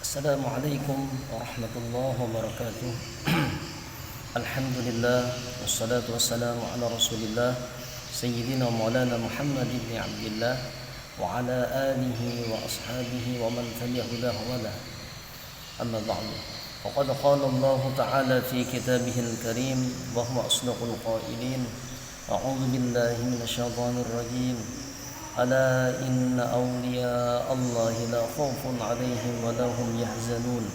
Assalamualaikum warahmatullahi wabarakatuh. Alhamdulillah wassalatu wassalamu ala Rasulillah Sayyidina Maulana Muhammad ibn Abdullah wa ala alihi wa ashabihi wa man tabi'ahu wala. Amma ba'du. Faqad qala Allah Ta'ala fi kitabihil karim wa huwa asdaqul qailin. A'udzu billahi minasyaitonir rajim. ألا إن أولياء الله لا خوف عليهم ولا هم يحزنون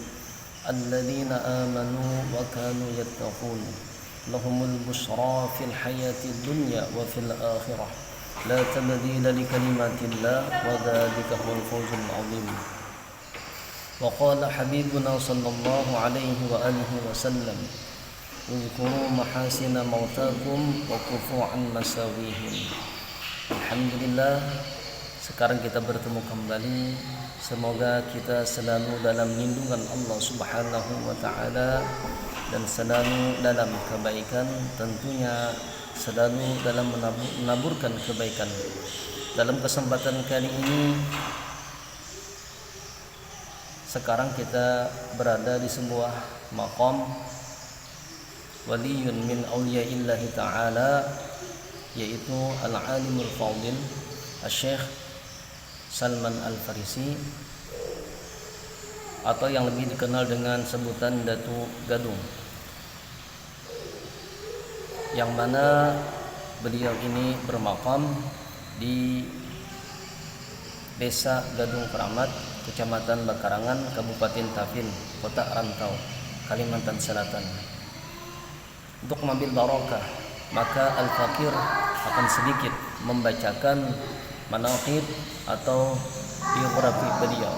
الذين آمنوا وكانوا يتقون لهم البشرى في الحياة الدنيا وفي الآخرة لا تبديل لكلمات الله وذلك هو الفوز العظيم. وقال حبيبنا صلى الله عليه وآله وسلم اذكروا محاسن موتاكم وكفوا عن مساويهم. Alhamdulillah, sekarang kita bertemu kembali. Semoga kita selalu dalam lindungan Allah Subhanahu wa Ta'ala dan selalu dalam kebaikan, tentunya selalu dalam menaburkan kebaikan. Dalam kesempatan kali ini, sekarang kita berada di sebuah maqam waliyun min awliyaillahi ta'ala, yaitu Al-Alimul Fadil Syekh Salman Al-Farisi, atau yang lebih dikenal dengan sebutan Datu Gadung, yang mana beliau ini bermakam di Desa Gadung Keramat, Kecamatan Bakarangan, Kabupaten Tapin, Kota Rantau, Kalimantan Selatan. Untuk mengambil barokah, maka Al-Fakir akan sedikit membacakan manaqib atau biografi beliau.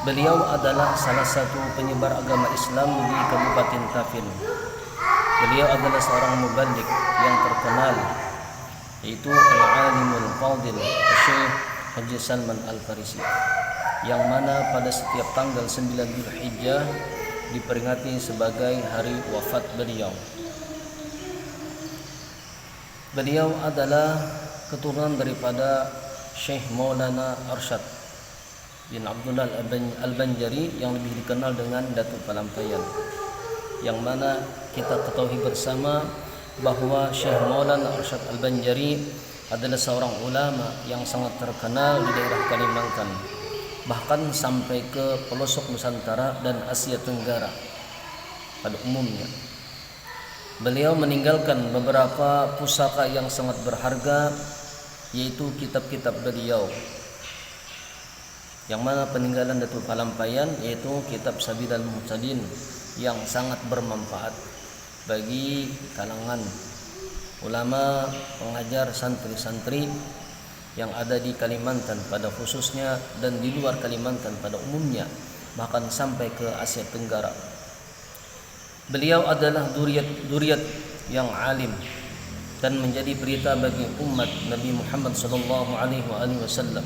Beliau adalah salah satu penyebar agama Islam di Kabupaten Tapin. Beliau adalah seorang muballigh yang terkenal, yaitu Al-Alimul Fadil Syekh Haji Salman Al-Farisi, yang mana pada setiap tanggal 9 Dzulhijjah diperingati sebagai hari wafat beliau. Beliau adalah keturunan daripada Syekh Maulana Arsyad bin Abdullah Al-Banjari, yang lebih dikenal dengan Datuk Palampayan, yang mana kita ketahui bersama bahwa Syekh Maulana Arsyad Al-Banjari adalah seorang ulama yang sangat terkenal di daerah Kalimantan, bahkan sampai ke pelosok Nusantara dan Asia Tenggara pada umumnya. Beliau meninggalkan beberapa pusaka yang sangat berharga, yaitu kitab-kitab beliau, yang mana peninggalan Datuk Palampayan yaitu kitab Sabilal Muhtadin, yang sangat bermanfaat bagi kalangan ulama, pengajar, santri-santri yang ada di Kalimantan pada khususnya dan di luar Kalimantan pada umumnya, bahkan sampai ke Asia Tenggara. Beliau adalah duriat yang alim dan menjadi berita bagi umat Nabi Muhammad sallallahu alaihi wasallam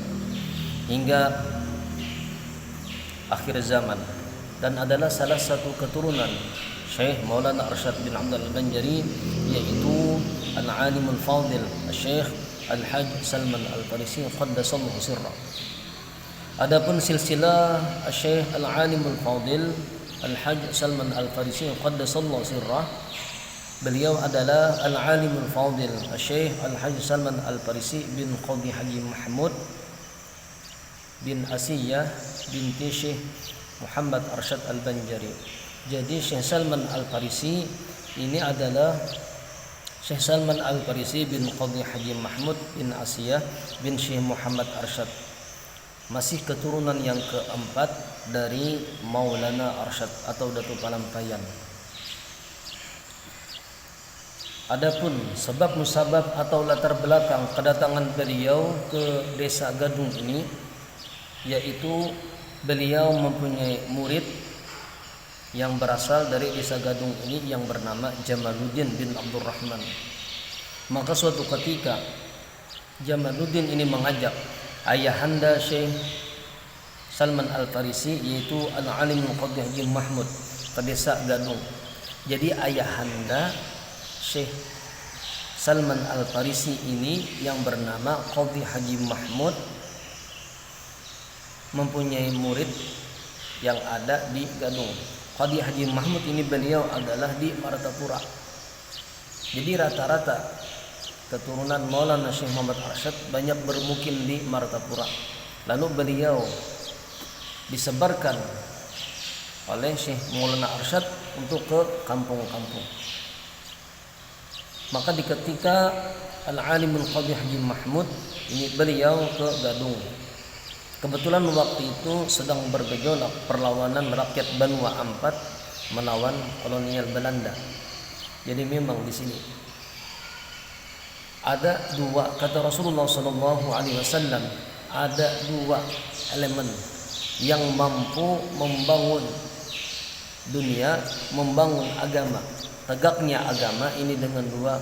hingga akhir zaman, dan adalah salah satu keturunan Syekh Maulana Arsyad bin Abdul Banjari, yaitu Al-Alimul Fadil Syekh Al-Hajj Salman Al-Farisi qaddasallahu sirrah. Adapun silsilah Syekh Al-Alimul Fadil Al-Hajj Salman Al-Farisi qaddasallahu sirrah, beliau adalah Al-Alimul Fadil Syekh Al-Hajj Salman Al-Farisi bin Qadi Haji Mahmud bin Asiyah binti Syekh Muhammad Arsyad Al-Banjari. Jadi Syekh Salman Al-Farisi ini adalah Syekh Salman Al-Farisi bin Qadi Haji Mahmud bin Asiyah bin Syekh Muhammad Arsyad, masih keturunan yang keempat dari Maulana Arsyad atau Datuk Palampayan. Adapun sebab musabab atau latar belakang kedatangan beliau ke Desa Gadung ini, yaitu beliau mempunyai murid yang berasal dari Desa Gadung ini yang bernama Jamaluddin bin Abdurrahman. Maka suatu ketika Jamaluddin ini mengajak ayahanda Syekh Salman Al-Farisi, yaitu Al-Alim Qadi Haji Mahmud, ke Desa Gadung. Jadi ayahanda Syekh Salman Al-Farisi ini yang bernama Qadi Haji Mahmud mempunyai murid yang ada di Gadung. Qadhi Haji Mahmud ini beliau adalah di Martapura. Jadi rata-rata keturunan Maulana Syekh Muhammad Arsyad banyak bermukim di Martapura. Lalu beliau disebarkan oleh Syekh Maulana Arsyad untuk ke kampung-kampung. Maka di ketika Al-Alimul Qadhi Haji Mahmud ini beliau ke Gadung. Kebetulan waktu itu sedang bergejolak perlawanan rakyat Banua Ampat melawan kolonial Belanda. Jadi memang di sini ada dua, kata Rasulullah SAW, ada dua elemen yang mampu membangun dunia, membangun agama. Tegaknya agama ini dengan dua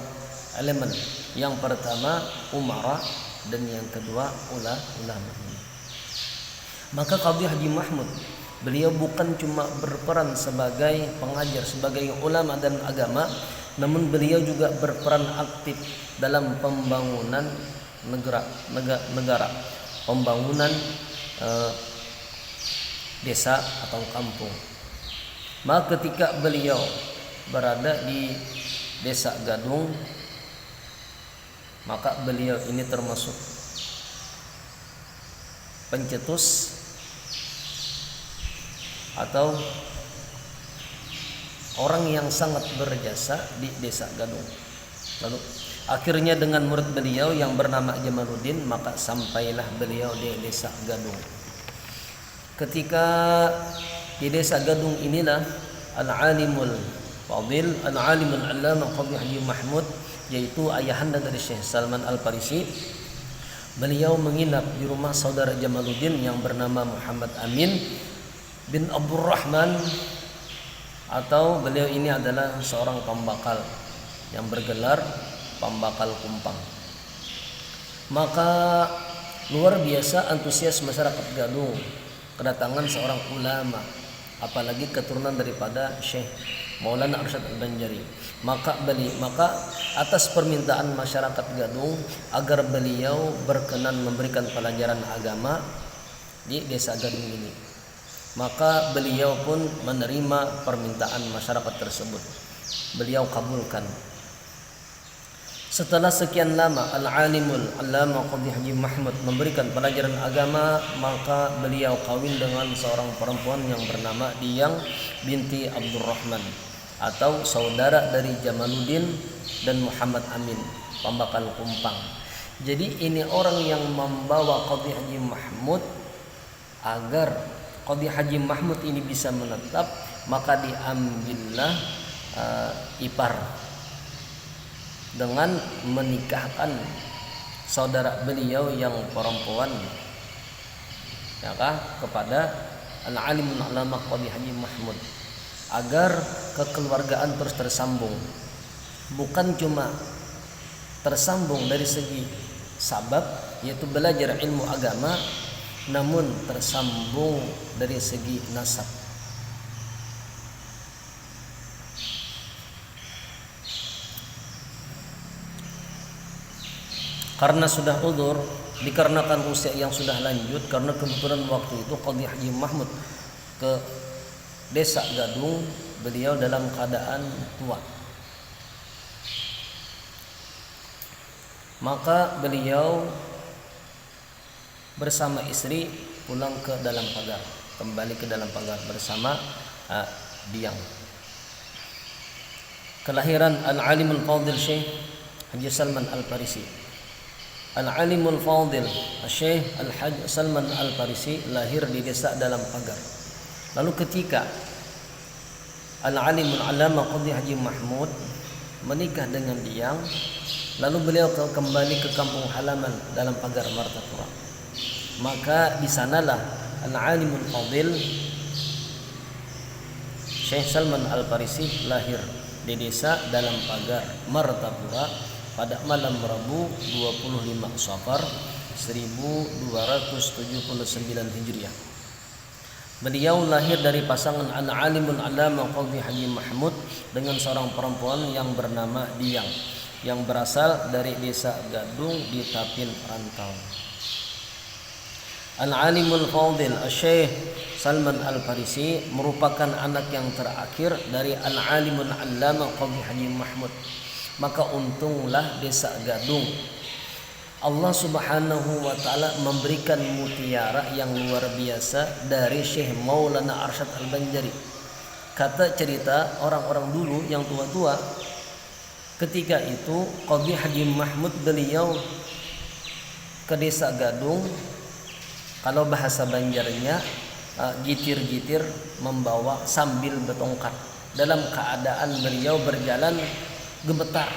elemen. Yang pertama umara dan yang kedua ulama. Maka Qadhi Haji Mahmud beliau bukan cuma berperan sebagai pengajar, sebagai ulama dan agama, namun beliau juga berperan aktif dalam pembangunan negara, pembangunan desa atau kampung. Maka ketika beliau berada di desa Gadung, maka beliau ini termasuk pencetus atau orang yang sangat berjasa di desa Gadung. Lalu akhirnya dengan murid beliau yang bernama Jamaluddin, maka sampailah beliau di desa Gadung. Ketika di desa Gadung inilah Al-Alimul Fadil, Al-Alimul Allamah Qadhi Haji Mahmud, yaitu ayahanda dari Syekh Salman Al-Farisi, beliau menginap di rumah saudara Jamaluddin yang bernama Muhammad Amin bin Abdurrahman, atau beliau ini adalah seorang pembakal yang bergelar pembakal kumpang. Maka luar biasa antusias masyarakat Gadung kedatangan seorang ulama, apalagi keturunan daripada Syekh Maulana Arsyad Al-Banjari. Maka atas permintaan masyarakat Gadung agar beliau berkenan memberikan pelajaran agama di desa Gadung ini, maka beliau pun menerima permintaan masyarakat tersebut. Beliau kabulkan. Setelah sekian lama Al-Alimul Allamah Qadhi Haji Mahmud memberikan pelajaran agama, maka beliau kawin dengan seorang perempuan yang bernama Diyang binti Abdurrahman, atau saudara dari Jamaluddin dan Muhammad Amin, pembakal kumpang. Jadi ini orang yang membawa Qadhi Haji Mahmud agar Qadhi Haji Mahmud ini bisa menetap, maka diambillah ipar dengan menikahkan saudara beliau yang perempuan, ya kepada Al-Alimul Allamah Qadhi Haji Mahmud, agar kekeluargaan terus tersambung. Bukan cuma tersambung dari segi sabab, yaitu belajar ilmu agama, namun tersambung dari segi nasab. Karena sudah udzur, dikarenakan usia yang sudah lanjut, karena kebetulan waktu itu Qadhi Haji Mahmud ke desa Gadung, beliau dalam keadaan tua. Maka beliau bersama istri pulang ke dalam pagar, kembali ke dalam pagar bersama Diyang. Kelahiran Al-Alimul Fadil Syekh Haji Salman Al-Farisi. Al-Alimul Fadil Syekh Al-Hajj Salman Al-Farisi lahir di desa dalam pagar. Lalu ketika Al-Alimul Allamah Qadhi Haji Mahmud menikah dengan Diyang, lalu beliau kembali ke kampung halaman dalam pagar Martapura. Maka di sanalah Al-Alimul Fadil Syekh Salman Al-Farisi lahir di desa dalam pagar Martapura pada malam Rabu 25 Safar 1279 Hijriah. Beliau lahir dari pasangan Al-Alimul Allamah Qadhi Haji Mahmud dengan seorang perempuan yang bernama Diyang, yang berasal dari desa Gadung di Tapin Rantau. Al-Alimul Fadil Syekh Salman Al-Farisi merupakan anak yang terakhir dari Al-Alimul Allamah Qadhi Haji Mahmud. Maka untunglah desa Gadung Allah Subhanahu wa taala memberikan mutiara yang luar biasa dari Syekh Maulana Arsyad Al-Banjari. Kata cerita orang-orang dulu yang tua-tua, ketika itu Qadhi Haji Mahmud beliau ke desa Gadung, kalau bahasa Banjarnya gitir-gitir membawa sambil bertongkat, dalam keadaan beliau berjalan gemetar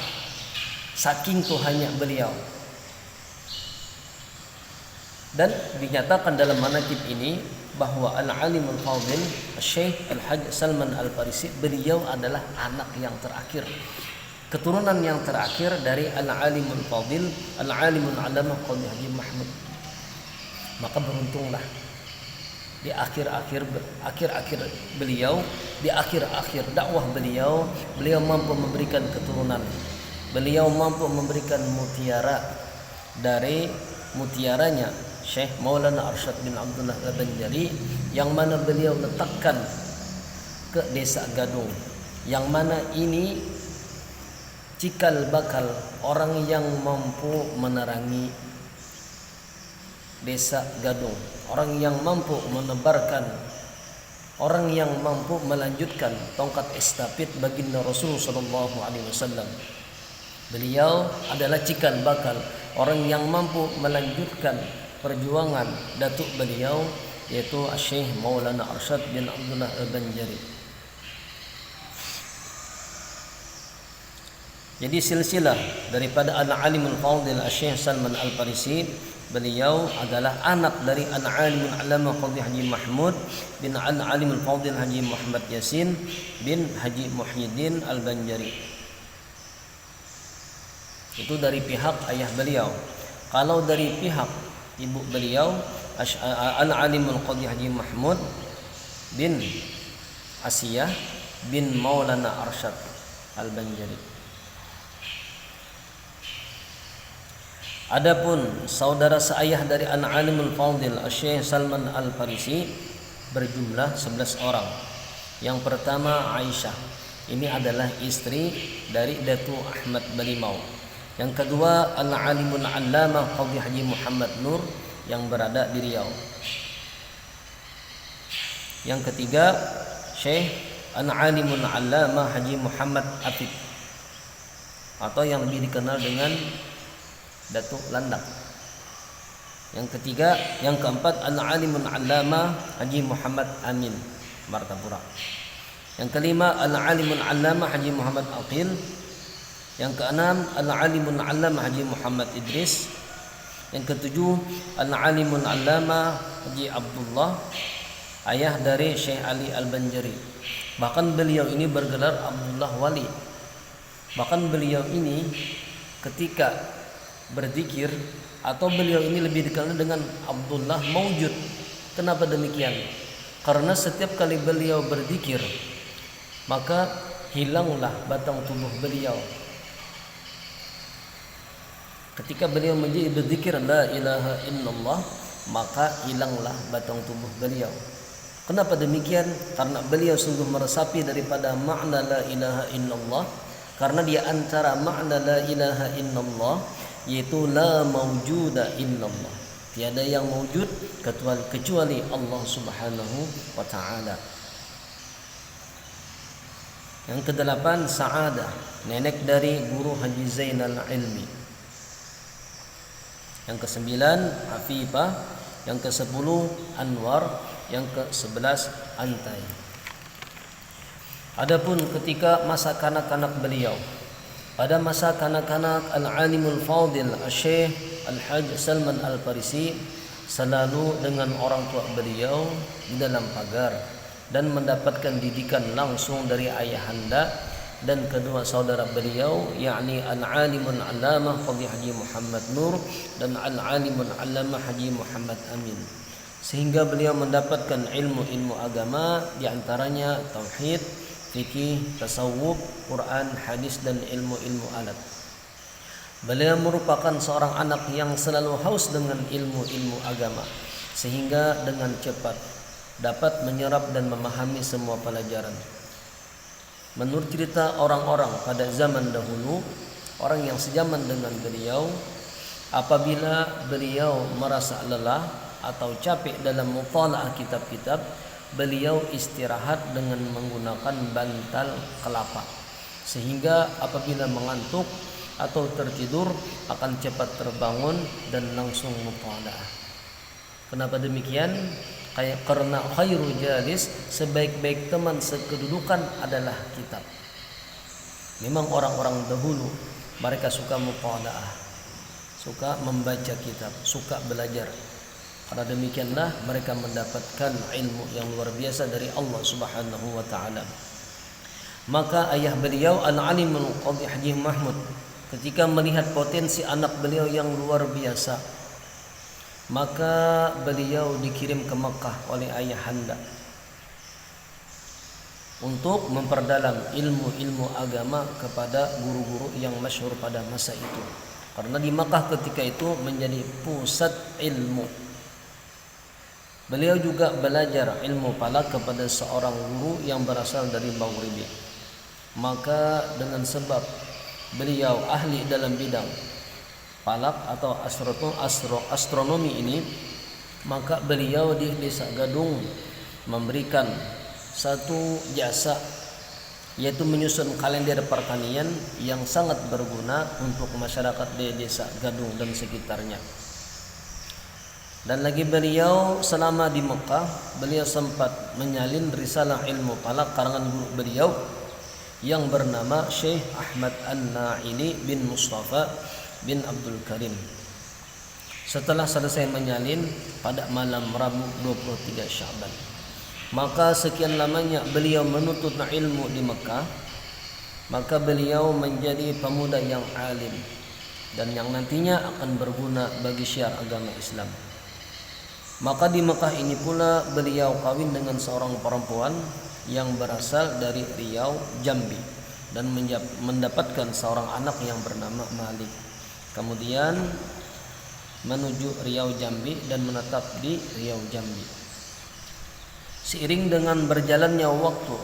saking tuhannya beliau. Dan dinyatakan dalam manaqib ini bahwa Al-Alimul Fadil Syekh Al-Hajj Salman Al-Farisi beliau adalah anak yang terakhir, keturunan yang terakhir dari Al-Alimul Fadil Al-Alimul Allamah Qadhi Haji Mahmud. Maka beruntunglah di akhir-akhir beliau, di akhir-akhir dakwah beliau mampu memberikan keturunan. Beliau mampu memberikan mutiara dari mutiaranya Syekh Maulana Arsyad bin Abdullah Al-Banjari, yang mana beliau letakkan ke desa Gadung, yang mana ini cikal bakal orang yang mampu menerangi desa Gadung, orang yang mampu menebarkan, orang yang mampu melanjutkan tongkat estafet baginda Rasul sallallahu alaihi wasallam. Beliau adalah cikal bakal orang yang mampu melanjutkan perjuangan datuk beliau, yaitu Syekh Maulana Arsyad bin Abdullah Al-Banjari. Jadi silsilah daripada Al-Alimul Fadil Syekh Salman Al-Farisi, beliau adalah anak dari Al-Alimul Allamah Qadhi Haji Mahmud bin Al-Alimul Fadil Haji Muhammad Yasin bin Haji Muhyiddin Al-Banjari. Itu dari pihak ayah beliau. Kalau dari pihak ibu beliau, Al-Alimul Qadhi Haji Mahmud bin Asiyah bin Maulana Arsyad Al-Banjari. Adapun saudara seayah dari Al-Alimul Fadil Syekh Salman Al-Farisi berjumlah 11 orang. Yang pertama Aisyah, ini adalah istri dari Datu Ahmad Balimau. Yang kedua Al-Alimul Allamah Qadhi Haji Muhammad Nur yang berada di Riau. Yang ketiga Syekh Al-Alimul Allamah Haji Muhammad Afid, atau yang lebih dikenal dengan Datuk Landak. Yang ketiga, yang keempat Al-Alimul Allamah Haji Muhammad Amin Martapura. Yang kelima Al-Alimul Allamah Haji Muhammad Aqil. Yang keenam Al-Alimul Allamah Haji Muhammad Idris. Yang ketujuh Al-Alimul Allamah Haji Abdullah, ayah dari Syekh Ali Al-Banjari. Bahkan beliau ini bergelar Abdullah Wali. Bahkan beliau ini ketika berzikir, atau beliau ini lebih dikenal dengan Abdullah Maujud. Kenapa demikian? Karena setiap kali beliau berzikir, maka hilanglah batang tubuh beliau. Ketika beliau berzikir la ilaha illallah, maka hilanglah batang tubuh beliau. Kenapa demikian? Karena beliau sungguh meresapi daripada makna la ilaha illallah. Karena di antara makna la ilaha illallah yaitu la maujuda illallah, tiada yang mewujud kecuali Allah Subhanahu wa taala. Yang kedelapan Sa'adah, nenek dari Guru Haji Zainal Ilmi. Yang kesembilan Afifah. Yang ke-10 Anwar. Yang ke-11 Antai. Adapun ketika masa kanak-kanak beliau, pada masa kanak-kanak Al-Alimul Fadil Syekh Al-Hajj Salman Al-Farisi selalu dengan orang tua beliau di dalam pagar dan mendapatkan didikan langsung dari ayahanda dan kedua saudara beliau, yakni Al-Alimul Allamah Qadhi Haji Muhammad Nur dan Al-Alimul Allamah Haji Muhammad Amin. Sehingga beliau mendapatkan ilmu-ilmu agama, di antaranya tauhid, fikih, tasawuf, Quran, hadis, dan ilmu-ilmu alat. Beliau merupakan seorang anak yang selalu haus dengan ilmu-ilmu agama. sehingga dengan cepat dapat menyerap dan memahami semua pelajaran. Menurut cerita orang-orang pada zaman dahulu, orang yang sejaman dengan beliau, apabila beliau merasa lelah atau capek dalam mutalaah kitab-kitab, beliau istirahat dengan menggunakan bantal kelapa, sehingga apabila mengantuk atau tertidur akan cepat terbangun dan langsung mutalaah. Kenapa demikian? Karena khairu jalis, sebaik-baik teman sekedudukan adalah kitab. Memang orang-orang dahulu mereka suka mutalaah, suka membaca kitab, suka belajar. Karena demikianlah mereka mendapatkan ilmu yang luar biasa dari Allah Subhanahu wa taala. Maka ayah beliau Al-Alimul Qadhi Haji Mahmud ketika melihat potensi anak beliau yang luar biasa, maka beliau dikirim ke Mekah oleh ayahanda untuk memperdalam ilmu-ilmu agama kepada guru-guru yang masyhur pada masa itu. Karena di Mekah ketika itu menjadi pusat ilmu. Beliau juga belajar ilmu falak kepada seorang guru yang berasal dari Maghribi. Maka dengan sebab beliau ahli dalam bidang falak atau astronomi ini, maka beliau di Desa Gadung memberikan satu jasa, yaitu menyusun kalender pertanian yang sangat berguna untuk masyarakat di Desa Gadung dan sekitarnya. Dan lagi beliau selama di Mekah, beliau sempat menyalin risalah ilmu falak karangan guru beliau yang bernama Syekh Ahmad An-Naili bin Mustafa bin Abdul Karim. Setelah selesai menyalin pada malam Rabu 23 Sya'ban, maka sekian lamanya beliau menuntut ilmu di Mekah, maka beliau menjadi pemuda yang alim dan yang nantinya akan berguna bagi syiar agama Islam. Maka di Mekah ini pula beliau kawin dengan seorang perempuan yang berasal dari Riau, Jambi, dan mendapatkan seorang anak yang bernama Malik. Kemudian menuju Riau, Jambi dan menetap di Riau, Jambi. Seiring dengan berjalannya waktu,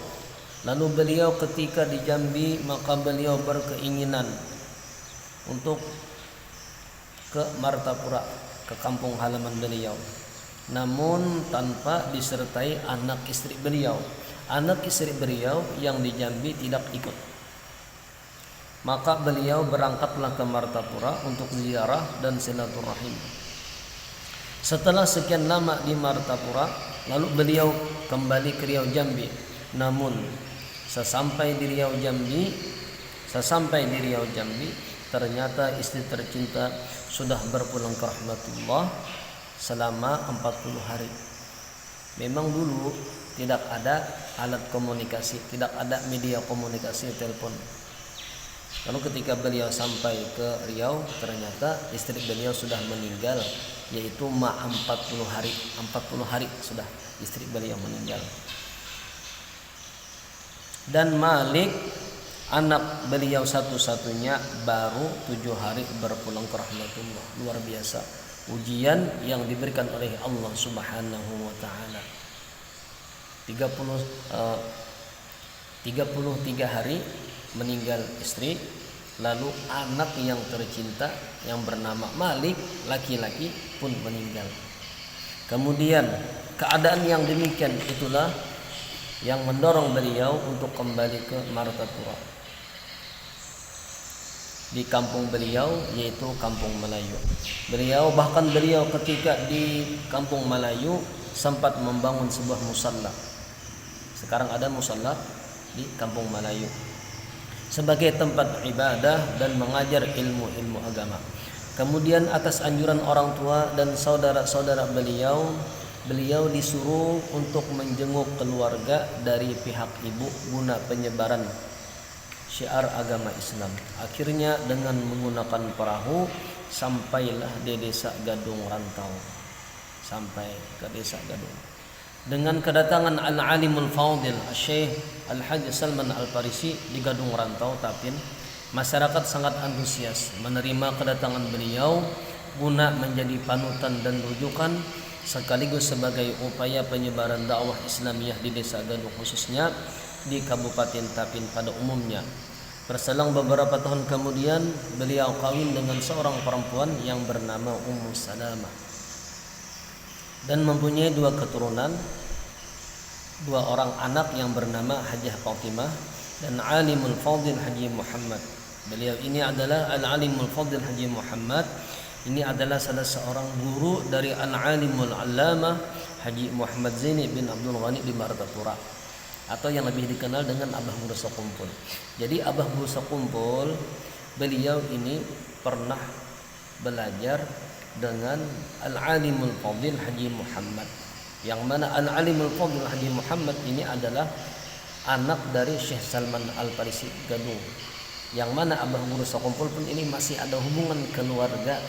lalu beliau ketika di Jambi, maka beliau berkeinginan untuk ke Martapura, ke kampung halaman beliau, namun tanpa disertai anak istri beliau. Anak istri beliau yang di Jambi tidak ikut. Maka beliau berangkatlah ke Martapura untuk ziarah dan silaturahim. Setelah sekian lama di Martapura, lalu beliau kembali ke Riau, Jambi. Namun sesampai di Riau, Jambi, ternyata istri tercinta sudah berpulang ke rahmatullah selama 40 hari. Memang dulu tidak ada alat komunikasi, tidak ada media komunikasi telepon. Lalu ketika beliau sampai ke Riau, ternyata istri beliau sudah meninggal, yaitu 40 hari. 40 hari sudah istri beliau meninggal. Dan Malik, anak beliau satu-satunya, baru 7 hari berpulang ke rahmatullah. Luar biasa ujian yang diberikan oleh Allah Subhanahu wa taala. 33 hari meninggal istri, lalu anak yang tercinta yang bernama Malik, laki-laki, pun meninggal. Kemudian keadaan yang demikian itulah yang mendorong beliau untuk kembali ke Martapura, di kampung beliau, yaitu Kampung Melayu. Bahkan beliau ketika di Kampung Melayu sempat membangun sebuah musalla. Sekarang ada musalla di Kampung Melayu sebagai tempat ibadah dan mengajar ilmu-ilmu agama. Kemudian atas anjuran orang tua dan saudara-saudara beliau disuruh untuk menjenguk keluarga dari pihak ibu guna penyebaran syiar agama Islam. Akhirnya dengan menggunakan perahu sampailah di Desa Gadung Rantau. Sampai ke Desa Gadung. Dengan kedatangan Al-Alimul Fadil Syekh Al-Haji Salman Al-Farisi di Gadung Rantau, Tapin, masyarakat sangat antusias menerima kedatangan beliau guna menjadi panutan dan rujukan sekaligus sebagai upaya penyebaran dakwah Islamiyah di Desa Gaduh, khususnya di Kabupaten Tapin pada umumnya. Berselang beberapa tahun kemudian, beliau kawin dengan seorang perempuan yang bernama Ummu Salamah dan mempunyai 2 keturunan, 2 orang anak yang bernama Hajah Fatimah dan Alimul Fadil Haji Muhammad. Beliau ini adalah Al-Alimul Fadil Haji Muhammad. Ini adalah salah seorang guru dari Al-Alimul Allamah Haji Muhammad Zaini bin Abdul Ghani di Martapura, atau yang lebih dikenal dengan Abah Guru Sekumpul. Jadi Abah Guru Sekumpul, beliau ini pernah belajar dengan Al-Alimul Fadil Haji Muhammad, yang mana Al-Alimul Fadil Haji Muhammad ini adalah anak dari Syekh Salman Al-Farisi Gadung, yang mana Abah Guru Sekumpul pun ini masih ada hubungan keluarga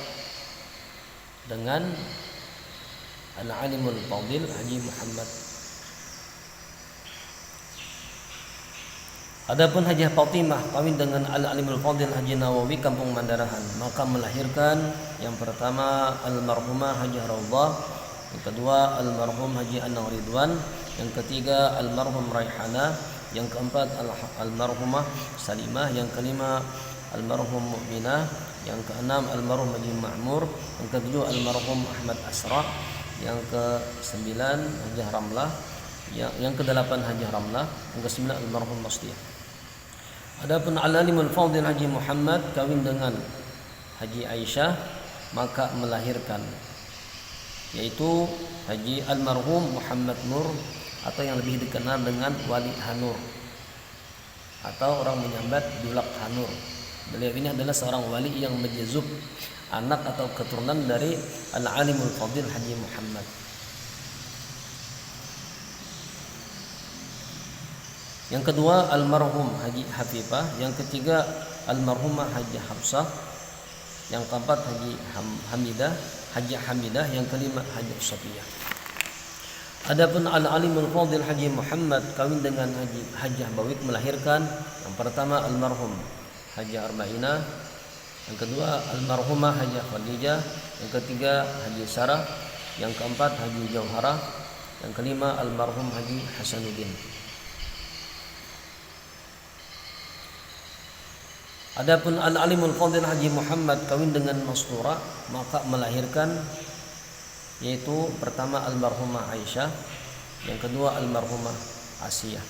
dengan Al-Alimul Fadil Haji Muhammad. Adapun Hajah Fatimah kawin dengan Al-Alimul Fadil Haji Nawawi Kampung Mandarahan, maka melahirkan yang pertama almarhumah Hajah Raudhah, yang kedua almarhum Haji Anang Ridwan, yang ketiga almarhum Raihana, yang keempat almarhumah Salimah, yang kelima almarhum Mukminah, yang keenam almarhum Haji Ma'mur, yang ketujuh almarhum Ahmad Asra, yang kesembilan Hajah Ramlah, yang kedelapan Hajah Ramlah, yang kesembilan almarhum Masdiyah. Adapun Al-Alimul Fadil Haji Muhammad kawin dengan Haji Aisyah, maka melahirkan yaitu Haji almarhum Muhammad Nur, atau yang lebih dikenal dengan Wali Hanur, atau orang menyambat Dulak Hanur. Beliau ini adalah seorang wali yang menjezub anak atau keturunan dari Al-Alimul Fadil Haji Muhammad. Yang kedua almarhum Haji Hafifah, yang ketiga almarhumah Haji Hafsah, yang keempat Haji Hamidah, yang kelima Haji Safiyah. Adapun Al-Alimul Fadil Haji Muhammad kawin dengan Haji Hajah Bawik, melahirkan yang pertama almarhum Haji Arba'inah, yang kedua almarhumah Haji Khadijah, yang ketiga Haji Sarah, yang keempat Haji Jauharah, yang kelima almarhum Haji Hasanuddin. Adapun Al-Alimul Fadil Haji Muhammad kawin dengan Mastura, maka melahirkan yaitu pertama almarhumah Aisyah, yang kedua almarhumah Asiyah.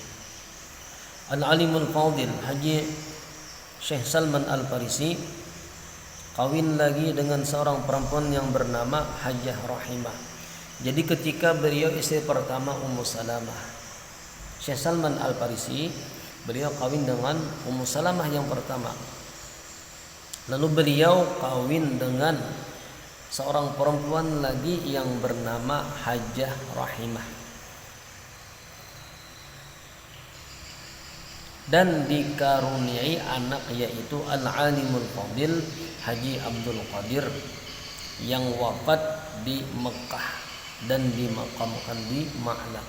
Al-Alimul Fadil Haji Syekh Salman Al-Farisi kawin lagi dengan seorang perempuan yang bernama Hajah Rahimah. Jadi ketika beliau istri pertama Ummu Salamah, Syekh Salman Al-Farisi beliau kawin dengan Ummu Salamah yang pertama. Lalu beliau kawin dengan seorang perempuan lagi yang bernama Hajah Rahimah, dan dikaruniai anak yaitu Al-Alimul Fadil Haji Abdul Qadir yang wafat di Mekah dan dimakamkan di Ma'la.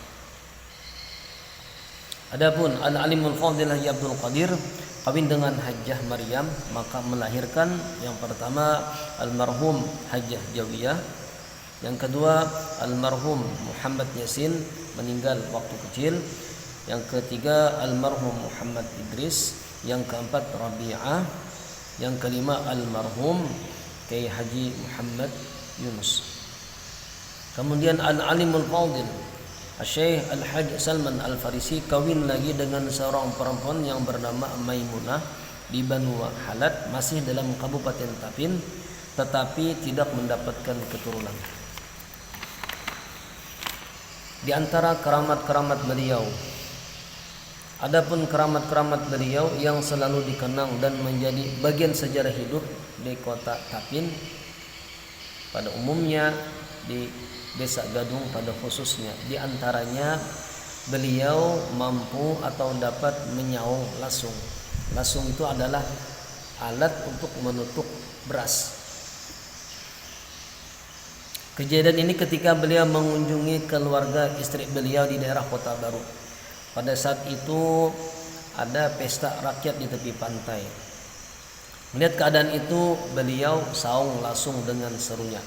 Adapun Al-Alimul Fadil Haji Abdul Qadir kawin dengan Hajah Maryam, maka melahirkan yang pertama almarhum Hajah Jawiyah, yang kedua almarhum Muhammad Yasin meninggal waktu kecil, yang ketiga almarhum Muhammad Idris, yang keempat Rabi'ah, yang kelima almarhum Kiai Haji Muhammad Yunus. Kemudian Al-Alimul Fadil Syekh Al-Hajj Salman Al-Farisi kawin lagi dengan seorang perempuan yang bernama Maimunah di Banu Halat, masih dalam Kabupaten Tapin, tetapi tidak mendapatkan keturunan. Di antara keramat-keramat beliau, adapun keramat-keramat beliau yang selalu dikenang dan menjadi bagian sejarah hidup di kota Tapin pada umumnya, di Desa Gadung pada khususnya, di antaranya beliau mampu atau dapat menyaung lasung. Lasung itu adalah alat untuk menutup beras. Kejadian ini ketika beliau mengunjungi keluarga istri beliau di daerah Kota Baru. Pada saat itu ada pesta rakyat di tepi pantai. Melihat keadaan itu, beliau saung lasung dengan serunya.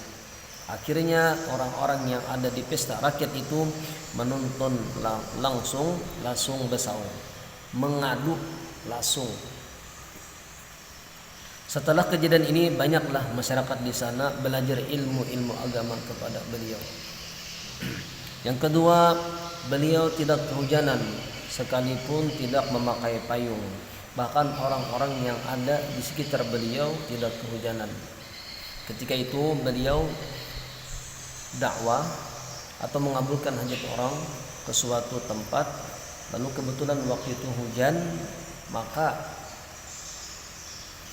Akhirnya orang-orang yang ada di pesta rakyat itu menuntun langsung bersaung, mengadu langsung. Setelah kejadian ini banyaklah masyarakat di sana belajar ilmu agama kepada beliau. Yang kedua, beliau tidak kehujanan sekalipun tidak memakai payung. Bahkan orang-orang yang ada di sekitar beliau tidak kehujanan. Ketika itu beliau dakwah atau mengabulkan hajat orang ke suatu tempat, lalu kebetulan waktu itu hujan, maka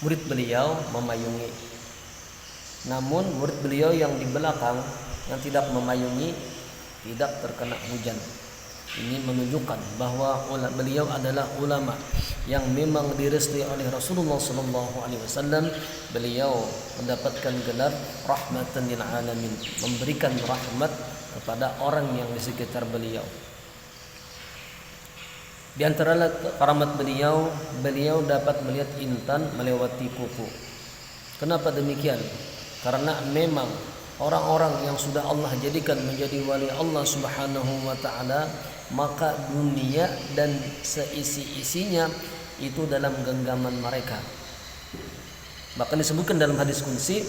murid beliau memayungi. Namun murid beliau yang di belakang yang tidak memayungi tidak terkena hujan. Ini menunjukkan bahwa beliau adalah ulama yang memang direstui oleh Rasulullah SAW. Beliau mendapatkan gelar rahmatan lil alamin, memberikan rahmat kepada orang yang di sekitar beliau. Di antara karamat beliau dapat melihat intan melewati kuku. Kenapa demikian? Karena memang orang-orang yang sudah Allah jadikan menjadi wali Allah Subhanahu wa taala, maka dunia dan seisi-isinya itu dalam genggaman mereka. Bahkan disebutkan dalam hadis qudsi,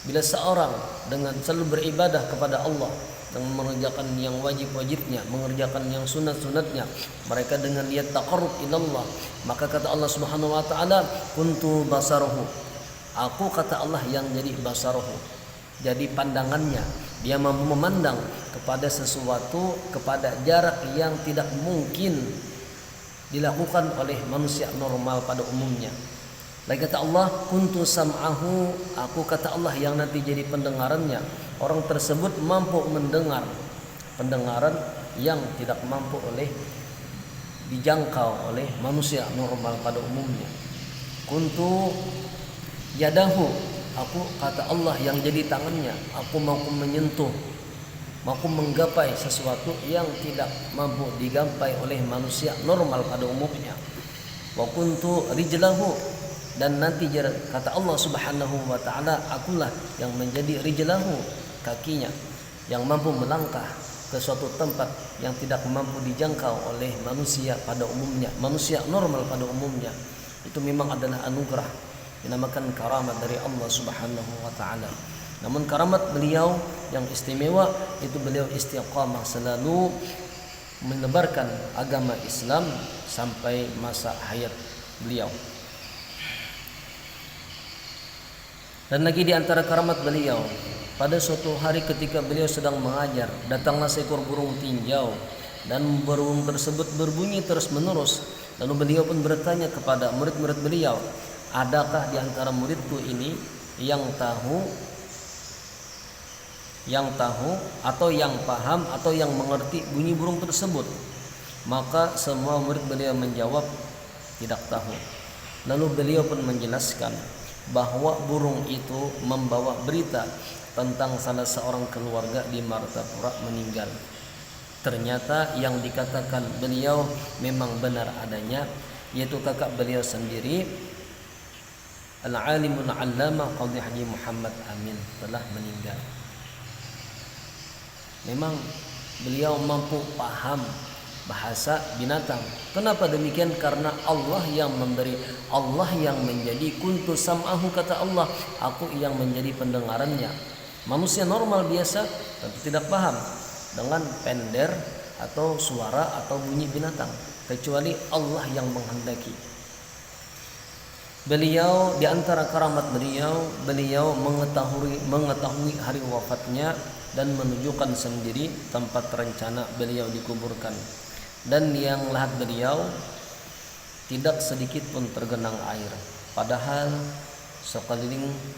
bila seorang dengan selalu beribadah kepada Allah, dengan mengerjakan yang wajib-wajibnya, mengerjakan yang sunat-sunatnya, mereka dengan niat taqarrub ilallah, maka kata Allah Subhanahu wa taala, kuntu basaruhu, aku kata Allah yang jadi basaruhu, jadi pandangannya. Dia mampu memandang kepada sesuatu, kepada jarak yang tidak mungkin dilakukan oleh manusia normal pada umumnya. Lagi kata Allah, kuntu sam'ahu, aku kata Allah yang nanti jadi pendengarannya. Orang tersebut mampu mendengar pendengaran yang tidak mampu dijangkau oleh manusia normal pada umumnya. Kuntu yadahu, aku kata Allah yang jadi tangannya. Aku mampu menyentuh, mampu menggapai sesuatu yang tidak mampu digapai oleh manusia normal pada umumnya. Wa kuntu rijlahu, dan nanti kata Allah Subhanahu wa taala, akulah yang menjadi rijlahu, kakinya, yang mampu melangkah ke suatu tempat yang tidak mampu dijangkau oleh manusia pada umumnya, manusia normal pada umumnya. Itu memang adalah anugerah, dinamakan karamat dari Allah Subhanahu wa taala. Namun karamat beliau yang istimewa itu beliau istiqamah, selalu menebarkan agama Islam sampai masa hayat beliau. Dan lagi di antara karamat beliau, pada suatu hari ketika beliau sedang mengajar, datanglah seekor burung tinjau, dan burung tersebut berbunyi terus menerus. Lalu beliau pun bertanya kepada murid-murid beliau, adakah di antara muridku ini yang tahu atau yang paham atau yang mengerti bunyi burung tersebut? Maka semua murid beliau menjawab tidak tahu. Lalu beliau pun menjelaskan bahwa burung itu membawa berita tentang salah seorang keluarga di Martapura meninggal. Ternyata yang dikatakan beliau memang benar adanya, yaitu kakak beliau sendiri, Al-Alimul Allama Qadhi Haji Muhammad Amin, telah meninggal. Memang beliau mampu paham bahasa binatang. Kenapa demikian? Karena Allah yang memberi, Allah yang menjadi kuntu sam'ahu, kata Allah, aku yang menjadi pendengarannya. Manusia normal biasa tentu tidak paham dengan pender atau suara atau bunyi binatang, kecuali Allah yang menghendaki. Beliau di antara karamat beliau mengetahui hari wafatnya dan menunjukkan sendiri tempat rencana beliau dikuburkan. Dan yang lahat beliau tidak sedikit pun tergenang air, padahal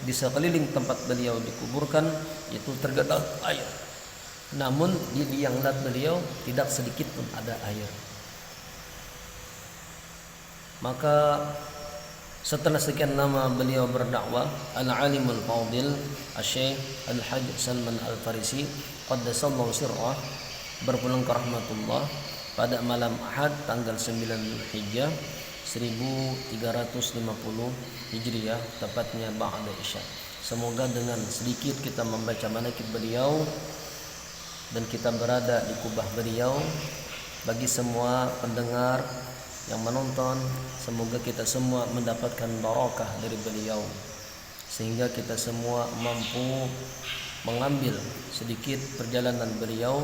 di sekeliling tempat beliau dikuburkan itu tergenang air. Namun di liang lahat beliau tidak sedikit pun ada air. Maka setelah sekian lama beliau berdakwah, Al-Alimul Fadil Asy-Syaikh Al-Hajj Salman Al-Farisi qaddasallahu sirrah berpulang ke rahmatullah pada malam Ahad tanggal 9 Zulhijjah 1350 Hijriah, tepatnya ba'da Isya. Semoga dengan sedikit kita membaca manaqib beliau dan kita berada di kubah beliau, bagi semua pendengar yang menonton, semoga kita semua mendapatkan barakah dari beliau, sehingga kita semua mampu mengambil sedikit perjalanan beliau,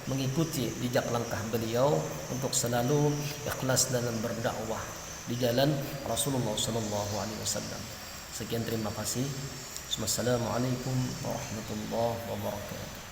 mengikuti jejak langkah beliau untuk selalu ikhlas dalam berdakwah di jalan Rasulullah sallallahu alaihi wasallam. Sekian, terima kasih. Wassalamualaikum warahmatullahi wabarakatuh.